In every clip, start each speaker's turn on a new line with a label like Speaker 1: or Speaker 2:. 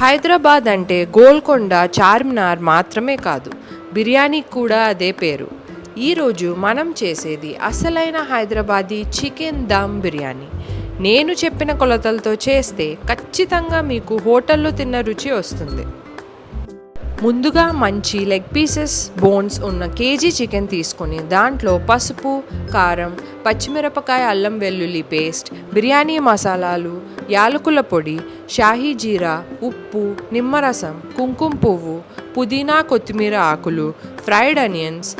Speaker 1: హైదరాబాద్ అంటే గోల్కొండ, చార్మినార్ మాత్రమే కాదు, బిర్యానీకి కూడా అదే పేరు. ఈరోజు మనం చేసేది అసలైన హైదరాబాదీ చికెన్ దమ్ బిర్యానీ. నేను చెప్పిన కొలతలతో చేస్తే ఖచ్చితంగా మీకు హోటల్లో తిన్న రుచి వస్తుంది. ముందుగా మంచి లెగ్ పీసెస్, బోన్స్ ఉన్న కేజీ చికెన్ తీసుకొని దాంట్లో పసుపు, కారం, పచ్చిమిరపకాయ, అల్లం వెల్లుల్లి పేస్ట్, బిర్యానీ మసాలాలు, యాలకుల పొడి, షాహీ జీరా, ఉప్పు, నిమ్మరసం, కుంకుమ పువ్వు, పుదీనా, కొత్తిమీర ఆకులు, ఫ్రైడ్ ఆనియన్స్,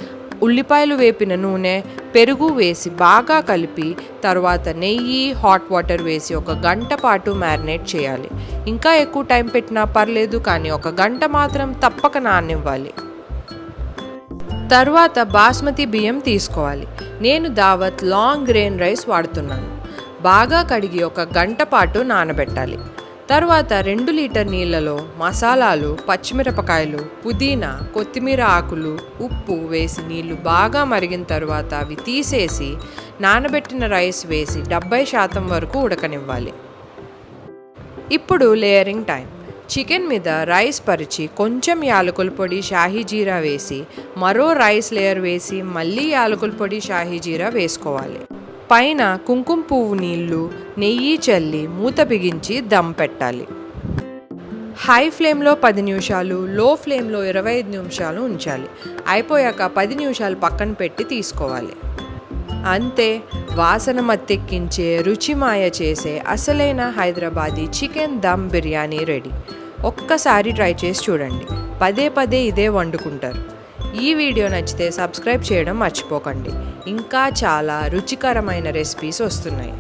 Speaker 1: ఉల్లిపాయలు వేపిన నూనె, పెరుగు వేసి బాగా కలిపి తర్వాత నెయ్యి, హాట్ వాటర్ వేసి 1 గంట పాటు మ్యారినేట్ చేయాలి. ఇంకా ఎక్కువ టైం పెట్టినా పర్లేదు, కానీ 1 గంట మాత్రం తప్పక నాననివ్వాలి. తర్వాత బాస్మతి బియ్యం తీసుకోవాలి. నేను దావత్ లాంగ్ గ్రెయిన్ రైస్ వాడుతున్నాను. బాగా కడిగి 1 గంట పాటు నానబెట్టాలి. తర్వాత 2 లీటర్ నీళ్ళలో మసాలాలు, పచ్చిమిరపకాయలు, పుదీనా, కొత్తిమీర ఆకులు, ఉప్పు వేసి నీళ్లు బాగా మరిగిన తర్వాత అవి తీసేసి నానబెట్టిన రైస్ వేసి 70% వరకు ఉడకనివ్వాలి. ఇప్పుడు లేయరింగ్ టైం. చికెన్ మీద రైస్ పరిచి కొంచెం యాలకుల పొడి, షాహీ జీరా వేసి మరో రైస్ లేయర్ వేసి మళ్ళీ యాలకుల పొడి, షాహీ జీరా వేసుకోవాలి. పైన కుంకుమ పువ్వు నీళ్లు, నెయ్యి చల్లి మూత బిగించి దమ్ పెట్టాలి. హై ఫ్లేమ్లో 10 నిమిషాలు, లో ఫ్లేమ్లో 25 నిమిషాలు ఉంచాలి. అయిపోయాక 10 నిమిషాలు పక్కన పెట్టి తీసుకోవాలి. అంతే, వాసన మత్తెక్కించే, రుచిమాయ చేసే అసలైన హైదరాబాదీ చికెన్ దమ్ బిర్యానీ రెడీ. ఒక్కసారి ట్రై చేసి చూడండి, పదే పదే ఇదే వండుకుంటారు. ఈ వీడియో నచ్చితే సబ్స్క్రైబ్ చేయడం మర్చిపోకండి. ఇంకా చాలా రుచికరమైన రెసిపీస్ వస్తున్నాయి.